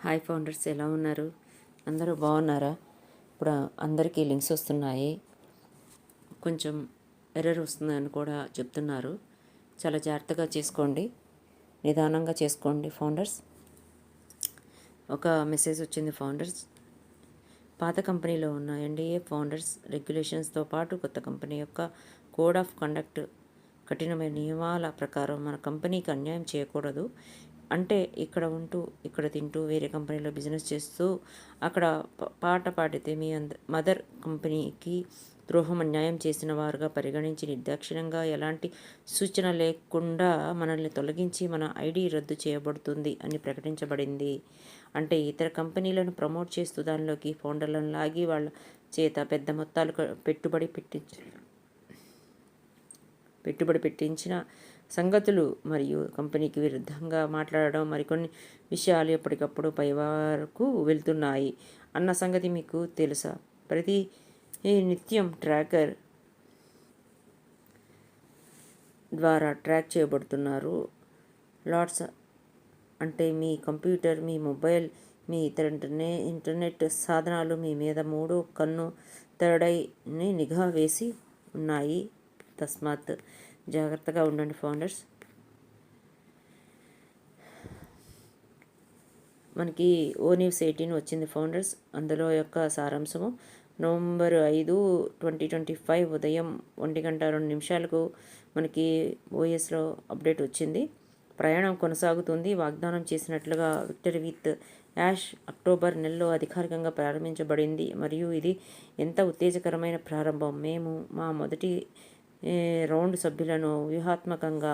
Hi founders, ఎలా ఉన్నారు? అందరూ బాగున్నారా? ఇప్పుడు అందరికీ లింక్స్ వస్తున్నాయి, కొంచెం ఎర్రర్ వస్తుందని కూడా చెప్తున్నారు. చాలా జాగ్రత్తగా చేసుకోండి, నిదానంగా చేసుకోండి ఫౌండర్స్. ఒక మెసేజ్ వచ్చింది ఫౌండర్స్. పాత కంపెనీలో ఉన్న ఎన్డీఏ ఫౌండర్స్ రెగ్యులేషన్స్తో పాటు కొత్త కంపెనీ యొక్క కోడ్ ఆఫ్ కండక్ట్ కఠినమైన నియమాల ప్రకారం మన కంపెనీకి అన్యాయం చేయకూడదు. అంటే ఇక్కడ ఉంటూ ఇక్కడ తింటూ వేరే కంపెనీలో బిజినెస్ చేస్తూ అక్కడ పాట పాడితే మీ మదర్ కంపెనీకి ద్రోహం అన్యాయం చేసిన వారుగా పరిగణించి నిర్దాక్షిణ్యంగా ఎలాంటి సూచన లేకుండా మనల్ని తొలగించి మన ఐడి రద్దు చేయబడుతుంది అని ప్రకటించబడింది. అంటే ఇతర కంపెనీలను ప్రమోట్ చేస్తూ దానిలోకి ఫౌండర్లను లాగి వాళ్ళ చేత పెద్ద మొత్తాలు పెట్టుబడి పెట్టించిన సంగతులు మరియు కంపెనీకి విరుద్ధంగా మాట్లాడడం మరికొన్ని విషయాలు ఎప్పటికప్పుడు పైవరకు వెళ్తున్నాయి అన్న సంగతి మీకు తెలుసా? ప్రతి నిత్యం ట్రాకర్ ద్వారా ట్రాక్ చేయబడుతున్నారు. లాట్స్ అంటే మీ కంప్యూటర్, మీ మొబైల్, మీ ఇతర ఇంటర్నెట్ సాధనాలు మీ మీద మూడో కన్ను థర్డ్ నిఘా వేసి ఉన్నాయి. తస్మాత్ జాగ్రత్తగా ఉండండి ఫౌండర్స్. మనకి ఓ న్యూస్ 18 వచ్చింది ఫౌండర్స్. అందులో యొక్క సారాంశము నవంబర్ 5, 2025 ఉదయం 1:02 మనకి ఓఎస్లో అప్డేట్ వచ్చింది. ప్రయాణం కొనసాగుతుంది. వాగ్దానం చేసినట్లుగా విక్టరీ విత్ యాష్ అక్టోబర్ నెలలో అధికారికంగా ప్రారంభించబడింది మరియు ఇది ఎంత ఉత్తేజకరమైన ప్రారంభం. మేము మా మొదటి రౌండ్ సభ్యులను వ్యూహాత్మకంగా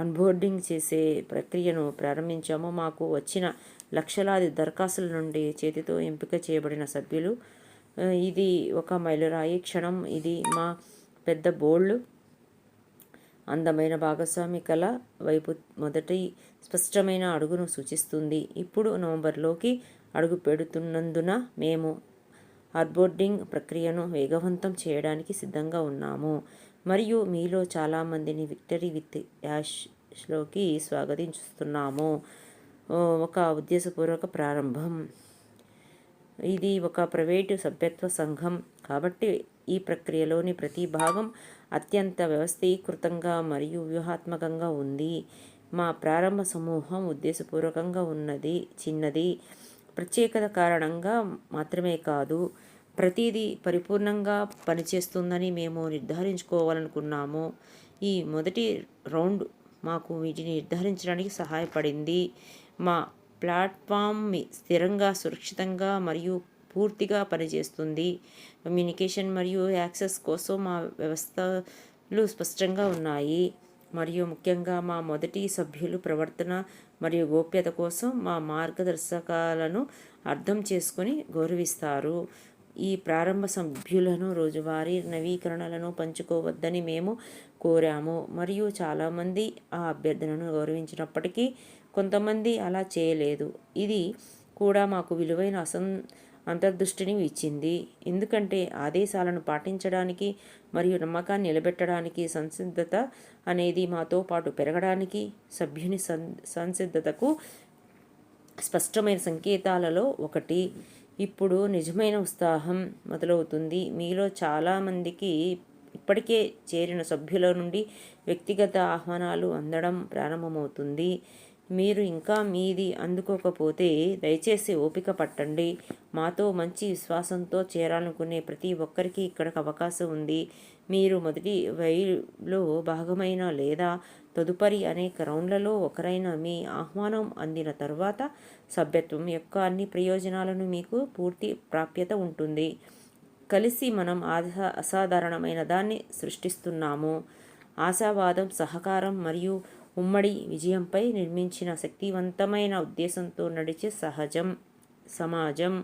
ఆన్బోర్డింగ్ చేసే ప్రక్రియను ప్రారంభించాము. మాకు వచ్చిన లక్షలాది దరఖాస్తుల నుండి చేతితో ఎంపిక చేయబడిన సభ్యులు. ఇది ఒక మైలురాయి క్షణం. ఇది మా పెద్ద బోల్డ్ అందమైన భాగస్వామి కళ వైపు మొదటి స్పష్టమైన అడుగును సూచిస్తుంది. ఇప్పుడు నవంబర్లోకి అడుగు పెడుతున్నందున మేము ఆన్బోర్డింగ్ ప్రక్రియను వేగవంతం చేయడానికి సిద్ధంగా ఉన్నాము మరియు మీలో చాలామందిని విక్టరీ విత్ యాష్లోకి స్వాగతిస్తున్నాము. ఒక ఉద్దేశపూర్వక ప్రారంభం. ఇది ఒక ప్రైవేటు సభ్యత్వ సంఘం కాబట్టి ఈ ప్రక్రియలోని ప్రతి భాగం అత్యంత వ్యవస్థీకృతంగా మరియు వ్యూహాత్మకంగా ఉంది. మా ప్రారంభ సమూహం ఉద్దేశపూర్వకంగా చిన్నది, ప్రత్యేకత కారణంగా మాత్రమే కాదు, ప్రతిదీ పరిపూర్ణంగా పనిచేస్తుందని మేము నిర్ధారించుకోవాలనుకున్నాము. ఈ మొదటి రౌండ్ మాకు వీటిని నిర్ధారించడానికి సహాయపడింది. మా ప్లాట్ఫామ్ స్థిరంగా, సురక్షితంగా మరియు పూర్తిగా పనిచేస్తుంది. కమ్యూనికేషన్ మరియు యాక్సెస్ కోసం మా వ్యవస్థలు స్పష్టంగా ఉన్నాయి మరియు ముఖ్యంగా మా మొదటి సభ్యులు ప్రవర్తన మరియు గోప్యత కోసం మా మార్గదర్శకాలను అర్థం చేసుకొని గౌరవిస్తారు. ఈ ప్రారంభ సభ్యులను రోజువారీ నవీకరణలను పంచుకోవద్దని మేము కోరాము మరియు చాలామంది ఆ అభ్యర్థనను గౌరవించినప్పటికీ కొంతమంది అలా చేయలేదు. ఇది కూడా మాకు విలువైన అంతర్దృష్టిని ఇచ్చింది, ఎందుకంటే ఆదేశాలను పాటించడానికి మరియు నమ్మకాన్ని నిలబెట్టడానికి సంసిద్ధత అనేది మాతో పాటు పెరగడానికి సభ్యుని సంసిద్ధతకు స్పష్టమైన సంకేతాలలో ఒకటి. ఇప్పుడు నిజమైన ఉత్సాహం మొదలవుతుంది. మీలో చాలామందికి ఇప్పటికే చేరిన సభ్యుల నుండి వ్యక్తిగత ఆహ్వానాలు అందడం ప్రారంభమవుతుంది. మీరు ఇంకా మీది అందుకోకపోతే దయచేసి ఓపిక పట్టండి. మాతో మంచి విశ్వాసంతో చేరాలనుకునే ప్రతి ఒక్కరికి ఇక్కడ అవకాశం ఉంది. మీరు మొదటి వైలో భాగమైన లేదా తదుపరి అనేక రౌండ్లలో ఒకరైన మీ ఆహ్వానం అందిన తర్వాత సభ్యత్వం యొక్క అన్ని ప్రయోజనాలను మీకు పూర్తి ప్రాప్యత ఉంటుంది. కలిసి మనం అసాధారణమైన దాన్ని సృష్టిస్తున్నాము. ఆశావాదం, సహకారం మరియు ఉమ్మడి విజయంపై నిర్మించిన శక్తివంతమైన ఉద్దేశంతో నడిచే సమాజం.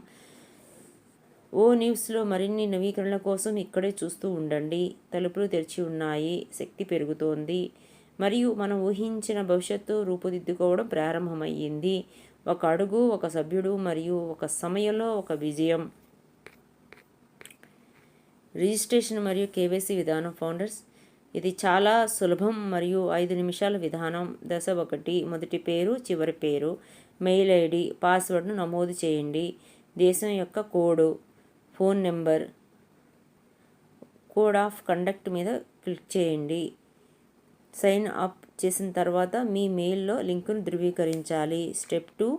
ఓ న్యూస్లో మరిన్ని నవీకరణల కోసం ఇక్కడే చూస్తూ ఉండండి. తలుపులు తెరిచి ఉన్నాయి, శక్తి పెరుగుతోంది మరియు మనం ఊహించిన భవిష్యత్తు రూపుదిద్దుకోవడం ప్రారంభమయ్యింది. ఒక అడుగు, ఒక సభ్యుడు మరియు ఒక సమయంలో ఒక విజయం. రిజిస్ట్రేషన్ మరియు కేవైసీ విధానం ఫౌండర్స్. ఇది చాలా సులభం మరియు 5 నిమిషాల విధానం. దశ 1, మొదటి పేరు, చివరి పేరు. మెయిల్ ఐడి, పాస్వర్డ్ను నమోదు చేయండి. దేశం యొక్క code, phone number, code of conduct మీద క్లిక్ చేయండి. సైన్ అప్ చేసిన తర్వాత మీ మెయిల్లో లింకును ధృవీకరించాలి. Step 2,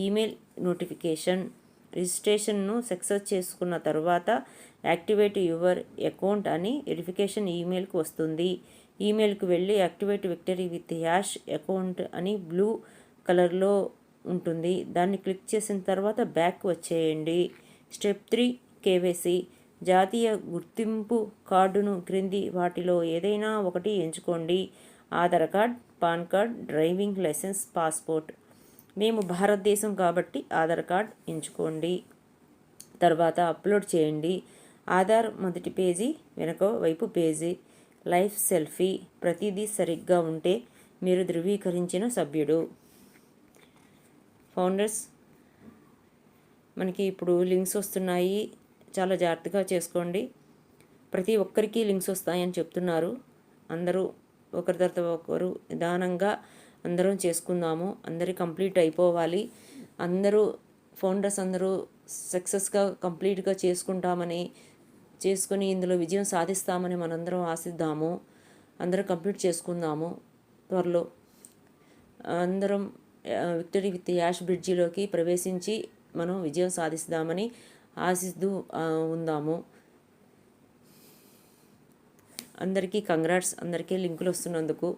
email notification. రిజిస్ట్రేషన్ను సక్సెస్ చేసుకున్న తర్వాత యాక్టివేట్ యువర్ అకౌంట్ అని వెరిఫికేషన్ ఈమెయిల్కి వస్తుంది. ఈమెయిల్కి వెళ్ళి activate victory with hash account అని బ్లూ కలర్లో ఉంటుంది. దాన్ని క్లిక్ చేసిన తర్వాత బ్యాక్ వచ్చేయండి. Step 3, KYC. జాతీయ గుర్తింపు కార్డును క్రింది వాటిలో ఏదైనా ఒకటి ఎంచుకోండి. Aadhaar card, PAN card, driving licence, passport. మేము భారతదేశం కాబట్టి ఆధార్ కార్డ్ ఎంచుకోండి. తర్వాత అప్లోడ్ చేయండి. ఆధార్ మొదటి పేజీ, వెనుక వైపు పేజీ, లైఫ్ సెల్ఫీ. ప్రతిదీ సరిగ్గా ఉంటే మీరు ధృవీకరించిన సభ్యుడు. ఫౌండర్స్, మనకి ఇప్పుడు లింక్స్ వస్తున్నాయి, చాలా జాగ్రత్తగా చేసుకోండి. ప్రతి ఒక్కరికి లింక్స్ వస్తాయని చెప్తున్నారు. అందరూ ఒకరి తర్వాత ఒకరు నిదానంగా అందరం చేసుకుందాము. అందరి కంప్లీట్ అయిపోవాలి. అందరూ ఫౌండర్స్ అందరూ సక్సెస్గా కంప్లీట్గా చేసుకుని ఇందులో విజయం సాధిస్తామని మనందరం ఆశిద్దాము. అందరం కంప్లీట్ చేసుకుందాము త్వరలో. అందరం విక్టరీ విత్ యాష్ బ్రిడ్జిలోకి ప్రవేశించి మనం విజయం సాధిస్తామని ఆశిస్తూ ఉందాము. అందరికీ కంగ్రాట్స్. అందరికీ లింకులు వస్తున్నందుకు.